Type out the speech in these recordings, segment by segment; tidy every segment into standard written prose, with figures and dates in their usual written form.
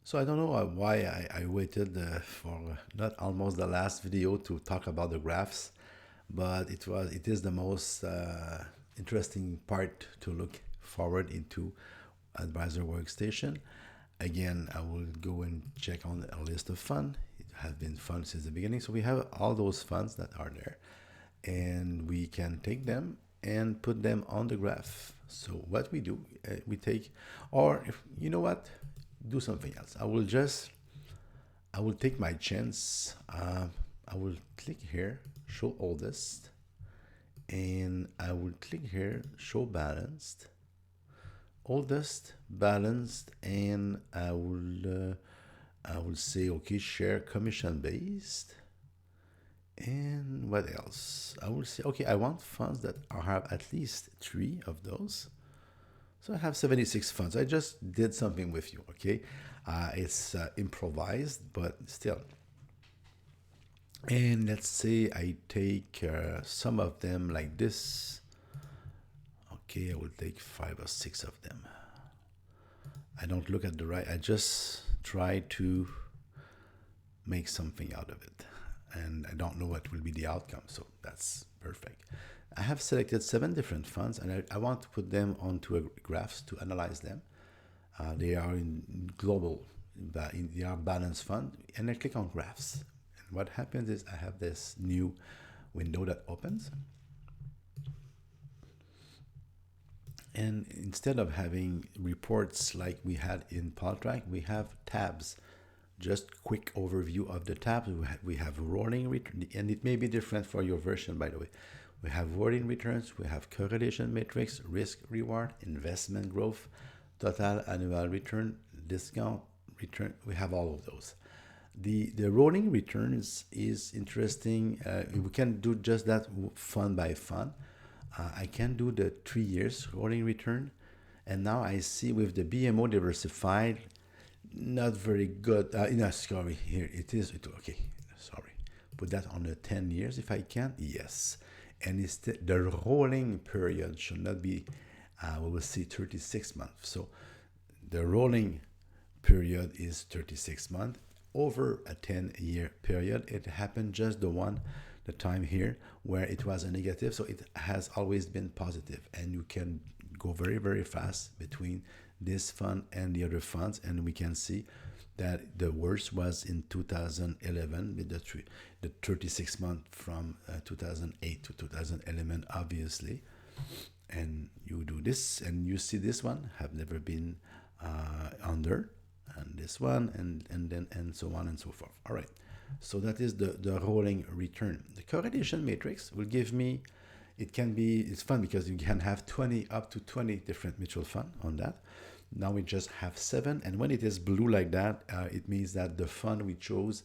So I don't know why I waited for not almost the last video to talk about the graphs, but it is the most interesting part to look forward into Advisor Workstation. Again, I will go and check on a list of funds. It has been fun since the beginning, so we have all those funds that are there, and we can take them and put them on the graph. So what we do, we take, or if you know what, do something else. I will take my chance. I will click here, show oldest, and I will click here, show balanced, oldest, balanced, and I will say okay, share commission based, and what else? I will say okay, I want funds that have at least three of those. So I have 76 funds. I just did something with you, okay? It's improvised, but still. And let's say I take some of them like this. Okay, I will take five or six of them. I don't look at the right, I just try to make something out of it. And I don't know what will be the outcome, so that's perfect. I have selected seven different funds and I want to put them onto a graphs to analyze them. They are in global, they are balanced fund, and I click on graphs. And what happens is I have this new window that opens. And instead of having reports like we had in PalTrack, we have tabs. Just quick overview of the tabs. We have rolling return, and it may be different for your version, by the way. We have rolling returns, we have correlation matrix, risk reward, investment growth, total annual return, discount return. We have all of those. The rolling returns is interesting. We can do just that fund by fund. I can do the 3 years rolling return. And now I see with the BMO diversified, not very good. No, sorry, here it is. Okay, sorry. Put that on the 10 years if I can. Yes. And it's the rolling period should not be, we will see 36 months. So the rolling period is 36 months. Over a 10-year period, it happened just the time here where it was a negative. So it has always been positive, and you can go very, very fast between this fund and the other funds. And we can see that the worst was in 2011 with the 36 month from 2008 to 2011, obviously. And you do this and you see this one have never been under, and this one, and then and so on and so forth. All right, so that is the rolling return. The correlation matrix will give me, it's fun because you can have 20 up to 20 different mutual fund on that. Now we just have seven, and when it is blue like that, it means that the fund we chose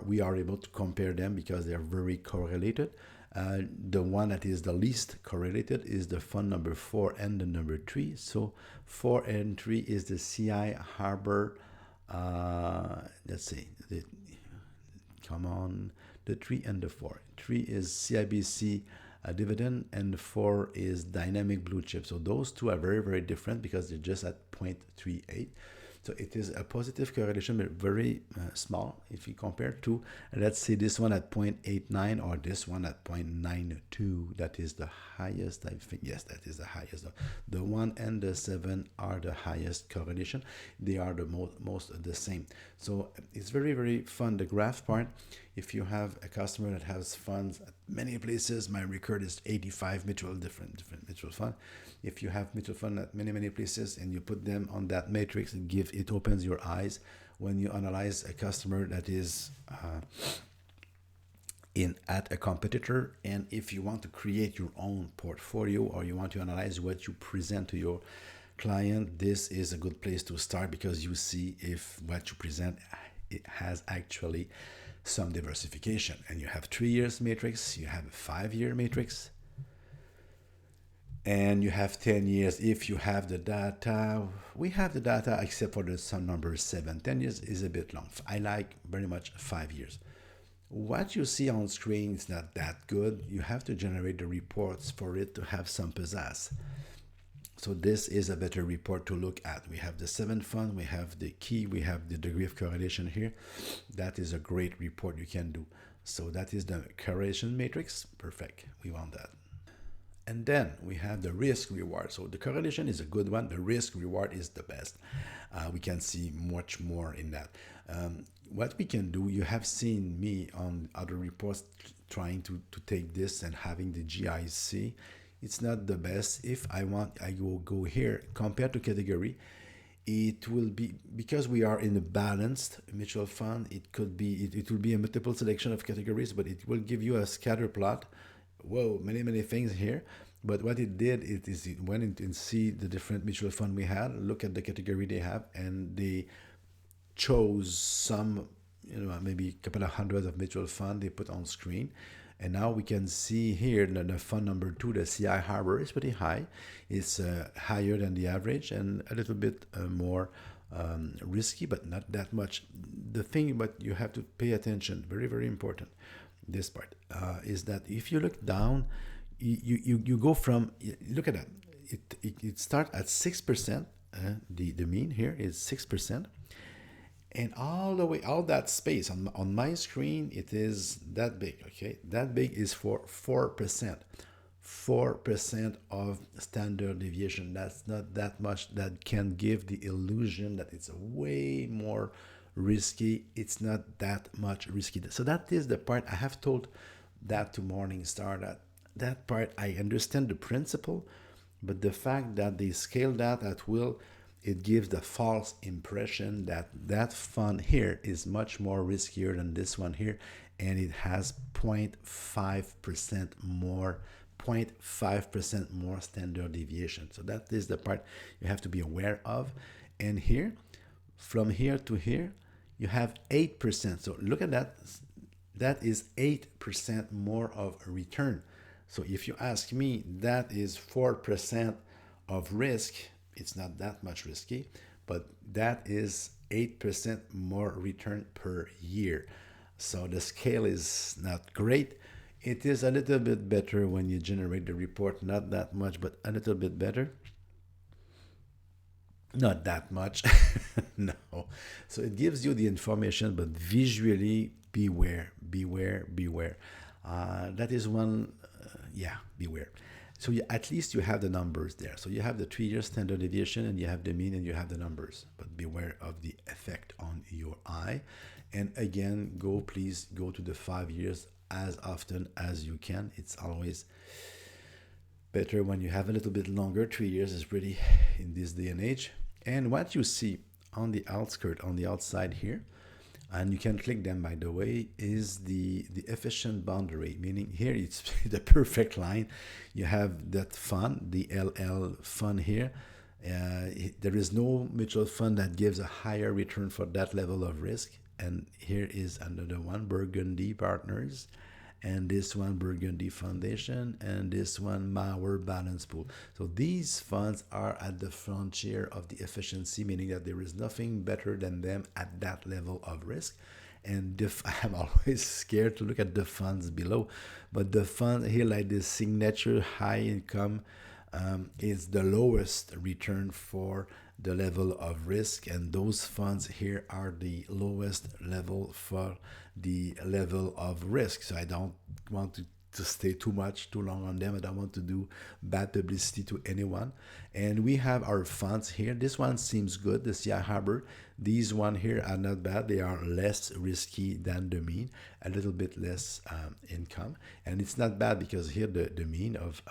we are able to compare them because they are very correlated. The one that is the least correlated is the fund number 4 and the number 3. So 4 and 3 is the CI Harbor. Let's see, come on, the 3 and the 4. 3 is CIBC dividend, and 4 is dynamic blue chip. So those two are very, very different because they're just at 0.38. So it is a positive correlation, but very small if you compare to, let's say, this one at 0.89 or this one at 0.92. That is the highest, I think. Yes, that is the highest. The 1 and the 7 are the highest correlation. They are the most the same. So it's very, very fun. The graph part, if you have a customer that has funds at many places, my record is 85 different mutual fund. If you have mutual fund at many places and you put them on that matrix, it opens your eyes when you analyze a customer that is at a competitor. And if you want to create your own portfolio or you want to analyze what you present to your client, this is a good place to start because you see if what you present, it has actually some diversification. And you have 3 years matrix, you have a 5-year matrix, and you have 10 years if you have the data. We have the data except for the some number 7. 10 years is a bit long. I like very much 5 years. What you see on screen is not that good. You have to generate the reports for it to have some pizzazz. So this is a better report to look at. We have the 7 fund, we have the key, we have the degree of correlation here. That is a great report you can do. So that is the correlation matrix. Perfect. We want that. And then we have the risk reward. So the correlation is a good one. The risk reward is the best. We can see much more in that. What we can do, you have seen me on other reports trying to take this and having the GIC. It's not the best. If I want, I will go here, compared to category. It will be, because we are in a balanced mutual fund, it could be, it will be a multiple selection of categories, but it will give you a scatter plot. Whoa, many things here. But what it did, it went in and see the different mutual fund we had, look at the category they have, and they chose some, maybe a couple of hundreds of mutual fund they put on screen. And now we can see here that the fund number 2, the CI Harbor, is pretty high. It's higher than the average and a little bit more risky, but not that much. The thing, but you have to pay attention, very important, this part, is that if you look down, you go from, look at that, it starts at 6%, the mean here is 6%. And all the way, all that space on my screen, it is that big, okay? That big is for 4%. 4% of standard deviation. That's not that much. That can give the illusion that it's way more risky. It's not that much risky. So that is the part I have told that to Morningstar, that part I understand the principle, but the fact that they scale that at will, it gives the false impression that that fund here is much more riskier than this one here, and it has 0.5% more 0.5% more standard deviation. So that is the part you have to be aware of. And here, from here to here, you have 8%. So look at that. That is 8% more of a return. So if you ask me, that is 4% of risk. It's not that much risky, but that is 8% more return per year. So the scale is not great. It is a little bit better when you generate the report, not that much, but a little bit better. Not that much. No. So it gives you the information, but visually, beware. That is one, beware. So at least you have the numbers there. So you have the 3-year standard deviation, and you have the mean, and you have the numbers. But beware of the effect on your eye. And again, please go to the 5 years as often as you can. It's always better when you have a little bit longer. 3 years is pretty in this day and age. And what you see on the outskirt, on the outside here, and you can click them, by the way, is the efficient boundary, meaning here it's the perfect line. You have that fund, the LL fund here. There is no mutual fund that gives a higher return for that level of risk. And here is another one, Burgundy Partners, and this one, Burgundy Foundation, and this one, Mauer Balance Pool. So these funds are at the frontier of the efficiency, meaning that there is nothing better than them at that level of risk. And I'm always scared to look at the funds below, but the fund here, like this signature high income, is the lowest return for the level of risk, and those funds here are the lowest level for the level of risk. So I don't want to stay too long on them. I don't want to do bad publicity to anyone. And we have our funds here. This one seems good, the CI Harbor. These one here are not bad. They are less risky than the mean, a little bit less income. And it's not bad because here the mean of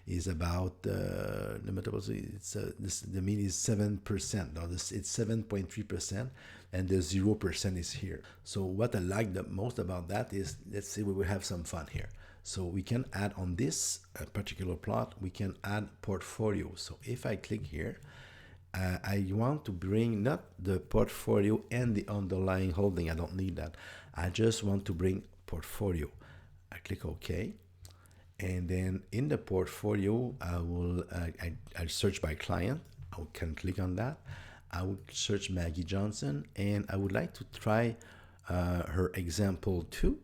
is about the mean is 7%. Now it's 7.3%, and the 0% is here. So what I like the most about that is, let's say we will have some fun here. So we can add on this particular plot, we can add portfolio. So if I click here, I want to bring not the portfolio and the underlying holding. I don't need that. I just want to bring portfolio. I click OK. And then in the portfolio, I'll search by client. I can click on that. I would search Maggie Johnson, and I would like to try her example 2.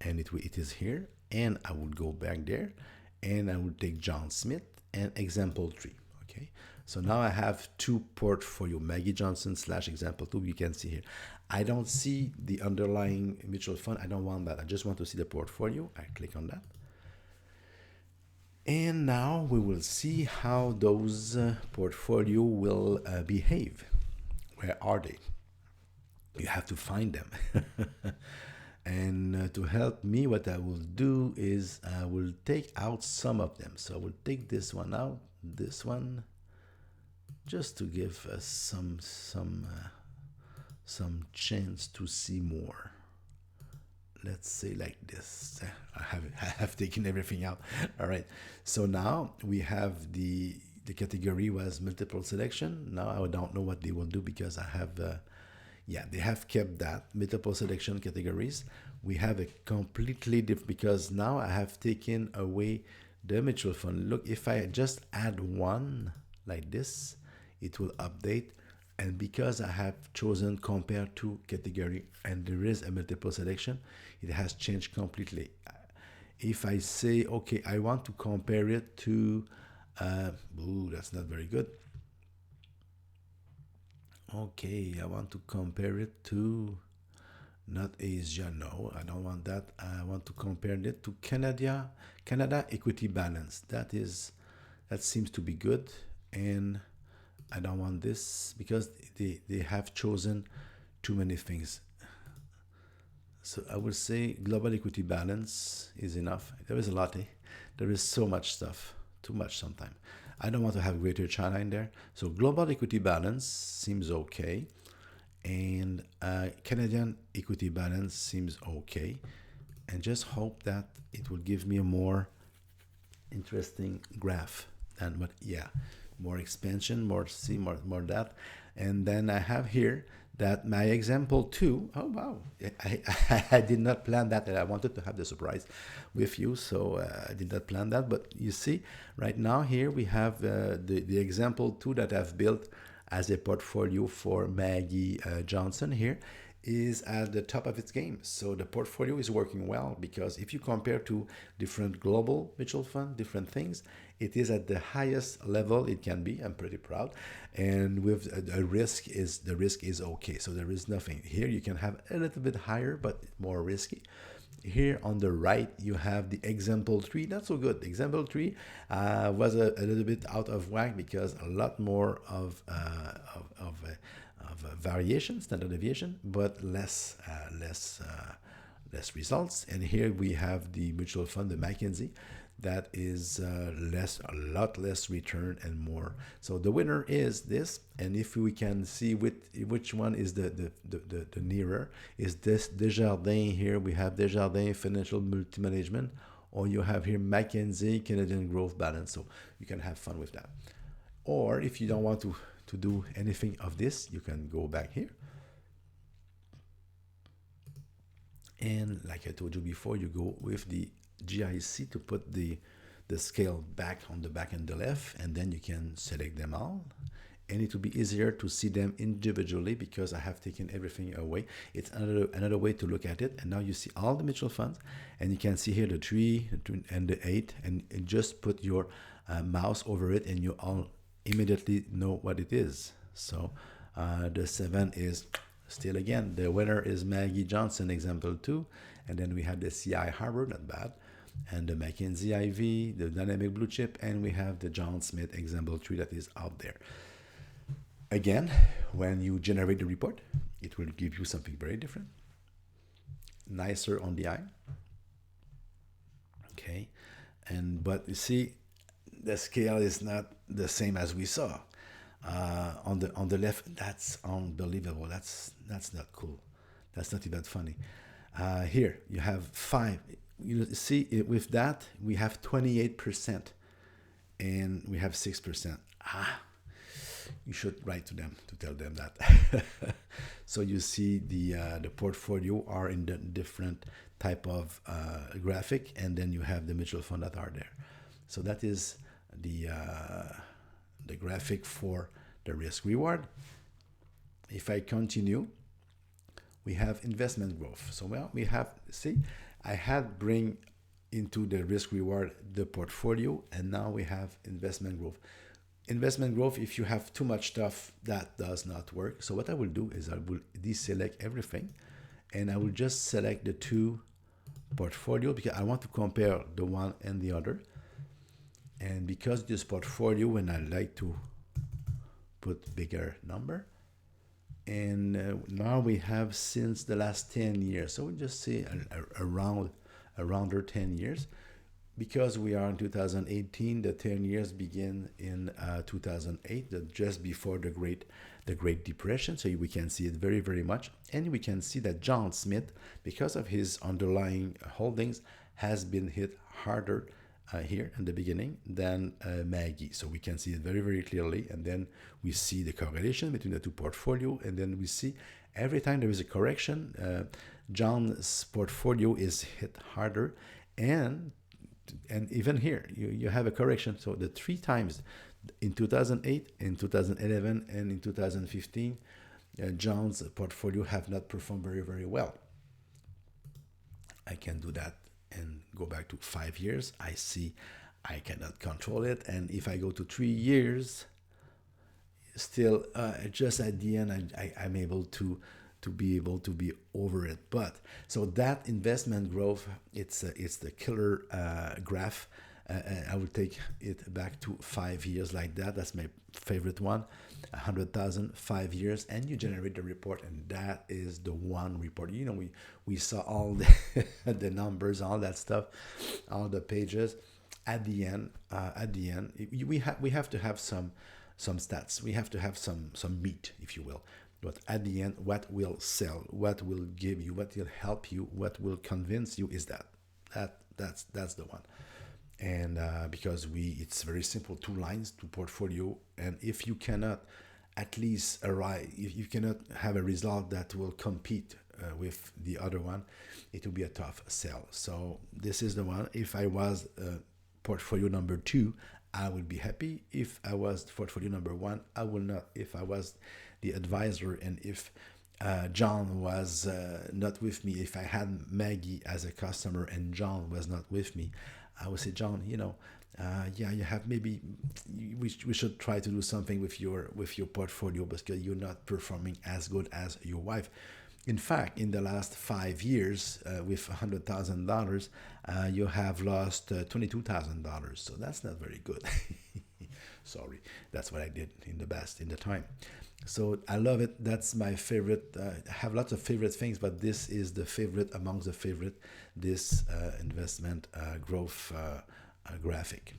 And it is here, and I would go back there, and I would take John Smith, and example 3. Okay, so now I have two portfolio, Maggie Johnson / example 2. You can see here, I don't see the underlying mutual fund. I don't want that. I just want to see the portfolio. I click on that. And now we will see how those portfolio will behave. Where are they? You have to find them. And to help me, what I will do is I will take out some of them. So I will take this one out, this one, just to give us some chance to see more. Let's say like this. I have taken everything out. All right. So now we have the category was multiple selection. Now I don't know what they will do because I have yeah, they have kept that multiple selection categories. We have a completely different, because now I have taken away the mutual fund. Look, if I just add one like this, it will update. And because I have chosen compare to category and there is a multiple selection, it has changed completely. If I say, okay, I want to compare it to, that's not very good. Okay, I want to compare it to, not Asia, no, I don't want that. I want to compare it to Canada equity balance. That seems to be good. And I don't want this because they have chosen too many things. So I would say global equity balance is enough. There is a lot. There is so much stuff, too much sometimes. I don't want to have Greater China in there. So global equity balance seems okay. And Canadian equity balance seems okay. And just hope that it will give me a more interesting graph than what, yeah, more expansion, more that. And then I have here that my example 2, oh wow, I did not plan that, and I wanted to have the surprise with you, so I did not plan that. But you see, right now here we have the example 2 that I've built as a portfolio for Maggie Johnson here is at the top of its game. So the portfolio is working well because if you compare to different global mutual fund, different things, it is at the highest level it can be. I'm pretty proud. And with the risk is okay. So there is nothing here. You can have a little bit higher, but more risky. Here on the right, you have the example 3. Not so good. Example 3 was a little bit out of whack because a lot more of variation, standard deviation, but less results. And here we have the mutual fund, the McKinsey, that is a lot less return and more. So the winner is this. And if we can see which one is the nearer, is this Desjardins here. We have Desjardins Financial Multi-Management, or you have here McKinsey Canadian Growth Balance. So you can have fun with that. Or if you don't want to do anything of this, you can go back here. And like I told you before, you go with the GIC to put the scale back on the back and the left, and then you can select them all. And it will be easier to see them individually because I have taken everything away. It's another way to look at it. And now you see all the mutual funds, and you can see here the 3 and the 8, and just put your mouse over it, and you all immediately know what it is. So the 7 is still, again, the winner is Maggie Johnson, example 2. And then we have the CI Harvard, not bad, and the McKinsey IV, the Dynamic Blue Chip, and we have the John Smith, example 3, that is out there. Again, when you generate the report, it will give you something very different, nicer on the eye. Okay, but you see, the scale is not the same as we saw on the left. That's unbelievable. That's not cool. That's not even funny. Here you have 5. You see, with that we have 28%, and we have 6%. You should write to them to tell them that. So you see the portfolio are in the different type of graphic, and then you have the mutual fund that are there. So that is the graphic for the risk reward. If I continue, we have investment growth. So well, we have, see, I had bring into the risk reward, the portfolio, and now we have investment growth. Investment growth, if you have too much stuff, that does not work. So what I will do is I will deselect everything, and I will just select the two portfolio because I want to compare the one and the other. And because this portfolio, and I like to put bigger number, and now we have since the last 10 years. So we just say around 10 years. Because we are in 2018, the 10 years begin in 2008, just before the Great Depression. So we can see it very, very much. And we can see that John Smith, because of his underlying holdings, has been hit harder here in the beginning than Maggie. So we can see it very, very clearly. And then we see the correlation between the two portfolio. And then we see every time there is a correction, John's portfolio is hit harder. And even here, you have a correction. So the three times in 2008, in 2011, and in 2015, John's portfolio have not performed very, very well. I can do that and go back to 5 years. I see I cannot control it. And if I go to 3 years, still just at the end, I'm able to be over it. But so that investment growth, it's the killer graph. I will take it back to 5 years like that. That's my favorite one. 100,000, 5 years, and you generate the report, and that is the one report. We saw all the numbers, all that stuff, all the pages. At the end, we have to have some stats. We have to have some meat, if you will. But at the end, what will sell, what will give you, what will help you, what will convince you is that's the one. And because it's very simple, 2 lines, 2 portfolio, and if you cannot at least arrive, if you cannot have a result that will compete with the other one, it will be a tough sell. So this is the one. If I was portfolio number 2, I would be happy. If I was portfolio number 1, I will not. If I was the advisor, and if John was not with me, if I had Maggie as a customer and John was not with me, I would say, John, you have maybe we should try to do something with your portfolio because you're not performing as good as your wife. In fact, in the last 5 years, with $100,000, you have lost $22,000. So that's not very good. Sorry, that's what I did in the time. So I love it. That's my favorite. I have lots of favorite things, but this is the favorite amongst the favorite. This investment growth graphic.